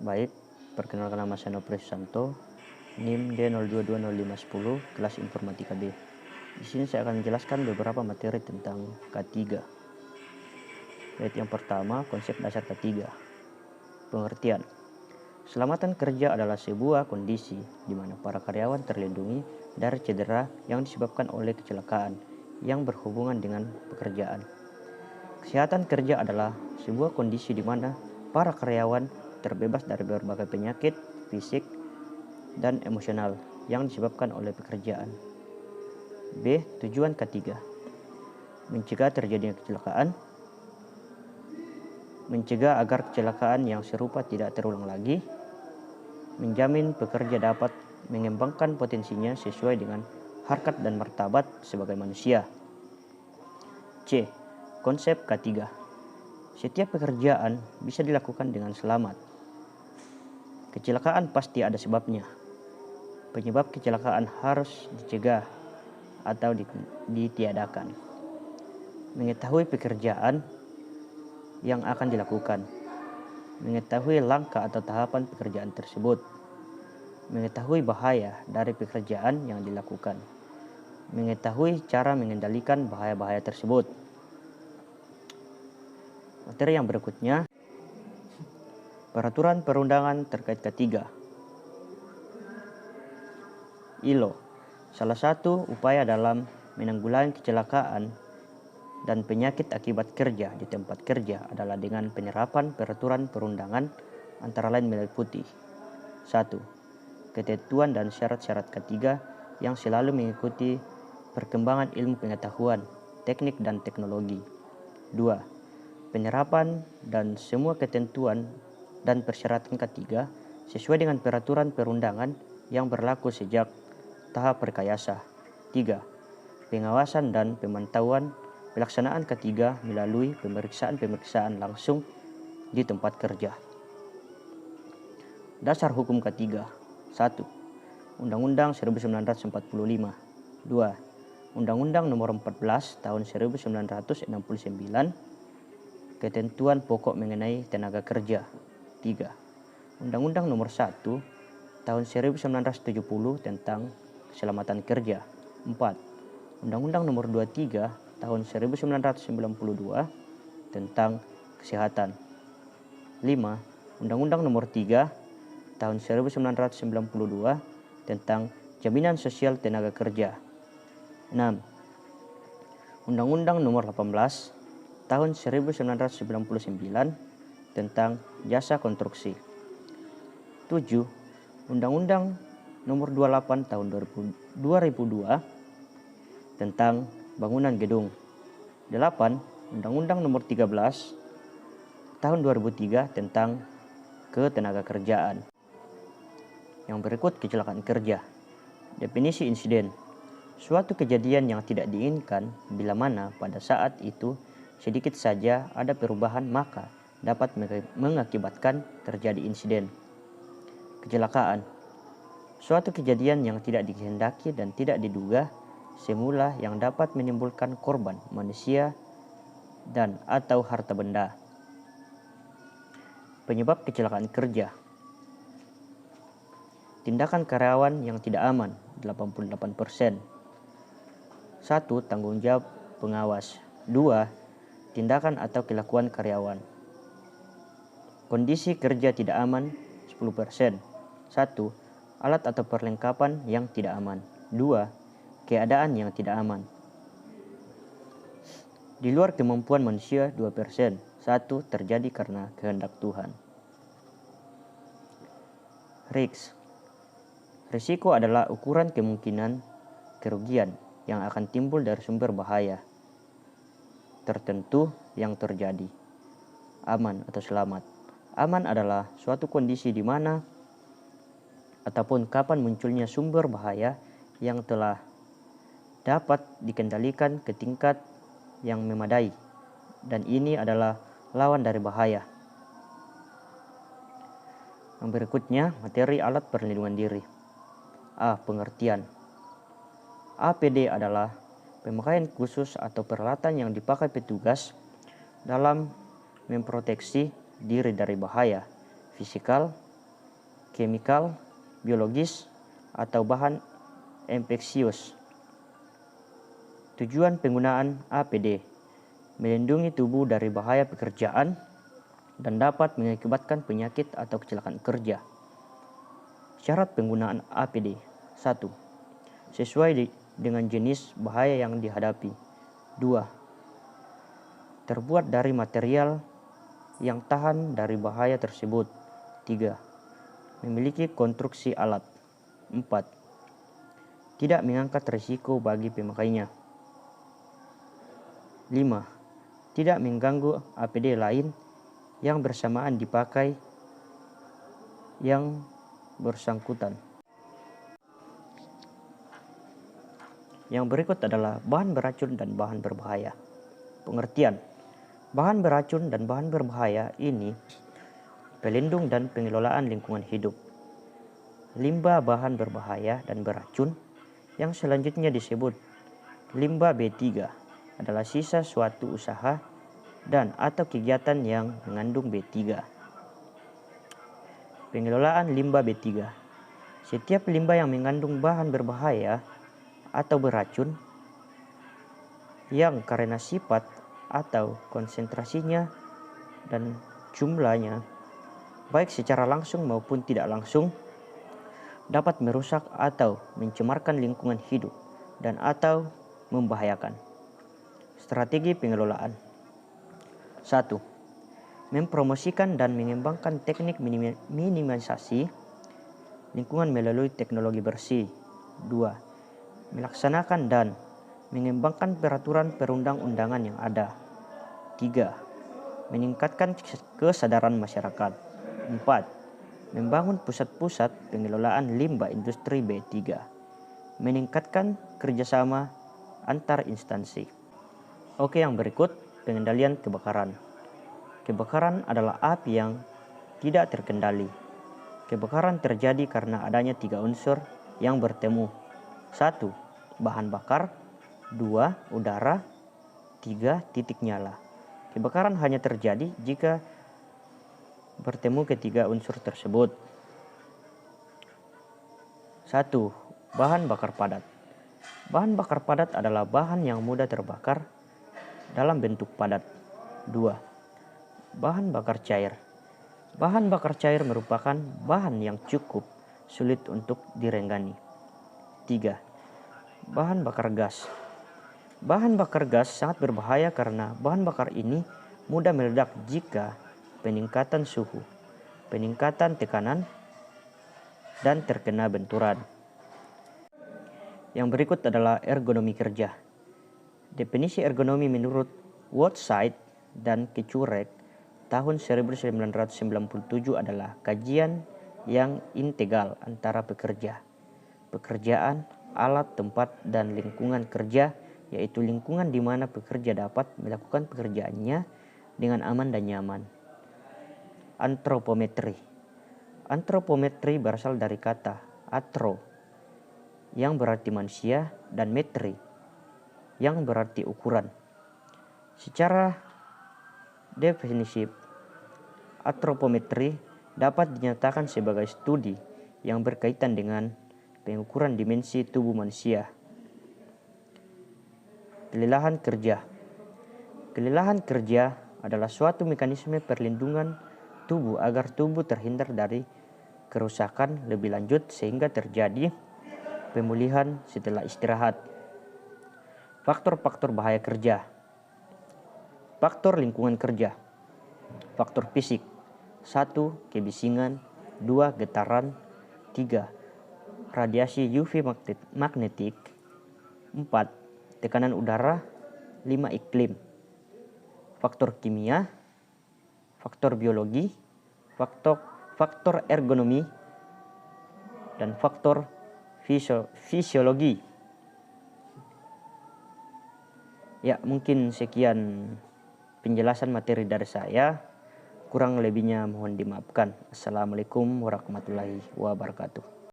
Baik, perkenalkan nama saya Nopri Susanto, NIM D022050, kelas Informatika B. Di sini saya akan menjelaskan beberapa materi tentang K3. Yaitu yang pertama, konsep dasar K3. Pengertian. Keselamatan kerja adalah sebuah kondisi di mana para karyawan terlindungi dari cedera yang disebabkan oleh kecelakaan yang berhubungan dengan pekerjaan. Kesehatan kerja adalah sebuah kondisi di mana para karyawan terbebas dari berbagai penyakit fisik dan emosional yang disebabkan oleh pekerjaan. B. Tujuan K3. Mencegah terjadinya kecelakaan. Mencegah agar kecelakaan yang serupa tidak terulang lagi. Menjamin pekerja dapat mengembangkan potensinya sesuai dengan harkat dan martabat sebagai manusia. C. Konsep K3. Setiap pekerjaan bisa dilakukan dengan selamat. Kecelakaan pasti ada sebabnya. Penyebab kecelakaan harus dicegah atau ditiadakan. Mengetahui pekerjaan yang akan dilakukan. Mengetahui langkah atau tahapan pekerjaan tersebut. Mengetahui bahaya dari pekerjaan yang dilakukan. Mengetahui cara mengendalikan bahaya-bahaya tersebut. Materi yang berikutnya, peraturan perundangan terkait K3. ILO, salah satu upaya dalam menanggulangi kecelakaan dan penyakit akibat kerja di tempat kerja adalah dengan penerapan peraturan perundangan antara lain meliputi 1. Ketentuan dan syarat-syarat K3 yang selalu mengikuti perkembangan ilmu pengetahuan, teknik dan teknologi. 2. Penerapan dan semua ketentuan dan persyaratan K3 sesuai dengan peraturan perundangan yang berlaku sejak tahap rekayasa. 3. Pengawasan dan pemantauan pelaksanaan K3 melalui pemeriksaan-pemeriksaan langsung di tempat kerja. Dasar hukum K3. 1. Undang-Undang 1945. 2. Undang-Undang Nomor 14 Tahun 1969. Ketentuan pokok mengenai tenaga kerja. 3. Undang-Undang Nomor 1 Tahun 1970 tentang keselamatan kerja. 4. Undang-Undang Nomor 23 Tahun 1992 tentang kesehatan. 5. Undang-Undang Nomor 3 Tahun 1992 tentang jaminan sosial tenaga kerja. 6. Undang-Undang Nomor 18 Tahun 1999 tentang jasa konstruksi. 7. Undang-Undang Nomor 28 Tahun 2002 tentang bangunan gedung. 8. Undang-Undang Nomor 13 Tahun 2003 tentang ketenaga kerjaan. Yang berikut kecelakaan kerja. Definisi insiden. Suatu kejadian yang tidak diinginkan bila mana pada saat itu sedikit saja ada perubahan maka dapat mengakibatkan terjadi insiden. Kecelakaan. Suatu kejadian yang tidak dikehendaki dan tidak diduga semula yang dapat menimbulkan korban manusia dan atau harta benda. Penyebab kecelakaan kerja. Tindakan karyawan yang tidak aman 88%. 1. Tanggung jawab pengawas. 2. Tindakan atau kelakuan karyawan. Kondisi kerja tidak aman 10%. 1. Alat atau perlengkapan yang tidak aman. 2. Keadaan yang tidak aman. Di luar kemampuan manusia 2%. 1. Terjadi karena kehendak Tuhan. Risiko adalah ukuran kemungkinan kerugian yang akan timbul dari sumber bahaya tertentu yang terjadi. Aman atau selamat. Aman adalah suatu kondisi di mana ataupun kapan munculnya sumber bahaya yang telah dapat dikendalikan ke tingkat yang memadai, dan ini adalah lawan dari bahaya. Yang berikutnya, materi alat perlindungan diri. A. Pengertian. APD adalah pemakaian khusus atau peralatan yang dipakai petugas dalam memproteksi diri dari bahaya fisikal kimikal, biologis, atau bahan infeksius. Tujuan penggunaan APD: melindungi tubuh dari bahaya pekerjaan dan dapat mengakibatkan penyakit atau kecelakaan kerja. Syarat penggunaan APD: 1. Sesuai dengan jenis bahaya yang dihadapi. 2. Terbuat dari material yang tahan dari bahaya tersebut. 3. Memiliki konstruksi alat. 4. Tidak mengangkat risiko bagi pemakainya. 5. Tidak mengganggu APD lain yang bersamaan dipakai yang bersangkutan. Yang berikut adalah bahan beracun dan bahan berbahaya. Pengertian: bahan beracun dan bahan berbahaya ini pelindung dan pengelolaan lingkungan hidup. Limbah bahan berbahaya dan beracun yang selanjutnya disebut limbah B3 adalah sisa suatu usaha dan atau kegiatan yang mengandung B3. Pengelolaan limbah B3: setiap limbah yang mengandung bahan berbahaya atau beracun yang karena sifat atau konsentrasinya dan jumlahnya, baik secara langsung maupun tidak langsung, dapat merusak atau mencemarkan lingkungan hidup dan atau membahayakan. Strategi pengelolaan: 1. Mempromosikan dan mengembangkan teknik minimalisasi lingkungan melalui teknologi bersih. 2. Melaksanakan dan mengembangkan peraturan perundang-undangan yang ada. 3. Meningkatkan kesadaran masyarakat. 4. Membangun pusat-pusat pengelolaan limbah industri B3. Meningkatkan kerjasama antar instansi. Oke, yang berikut pengendalian kebakaran. Kebakaran adalah api yang tidak terkendali. Kebakaran terjadi karena adanya 3 unsur yang bertemu. 1. Bahan bakar. 2. Udara. 3. Titik nyala. Kebakaran hanya terjadi jika bertemu ketiga unsur tersebut. 1. Bahan bakar padat. Bahan bakar padat adalah bahan yang mudah terbakar dalam bentuk padat. 2. Bahan bakar cair. Bahan bakar cair merupakan bahan yang cukup sulit untuk direnggani. 3. Bahan bakar gas. Bahan bakar gas sangat berbahaya karena bahan bakar ini mudah meledak jika peningkatan suhu, peningkatan tekanan, dan terkena benturan. Yang berikut adalah ergonomi kerja. Definisi ergonomi menurut Woodside dan Kecurek tahun 1997 adalah kajian yang integral antara pekerjaan, alat, tempat, dan lingkungan kerja, yaitu lingkungan di mana pekerja dapat melakukan pekerjaannya dengan aman dan nyaman. Antropometri. Antropometri berasal dari kata atro yang berarti manusia dan metri yang berarti ukuran. Secara definisi, antropometri dapat dinyatakan sebagai studi yang berkaitan dengan pengukuran dimensi tubuh manusia. Kelelahan kerja. Kelelahan kerja adalah suatu mekanisme perlindungan tubuh agar tubuh terhindar dari kerusakan lebih lanjut sehingga terjadi pemulihan setelah istirahat. Faktor-faktor bahaya kerja. Faktor lingkungan kerja. Faktor fisik. 1. Kebisingan. 2. Getaran. 3. Radiasi UV magnetik. 4. Tekanan udara. 5. Iklim. Faktor kimia, faktor biologi, faktor ergonomi, dan faktor fisiologi. Ya, mungkin sekian penjelasan materi dari saya. Kurang lebihnya mohon dimaafkan. Assalamualaikum warahmatullahi wabarakatuh.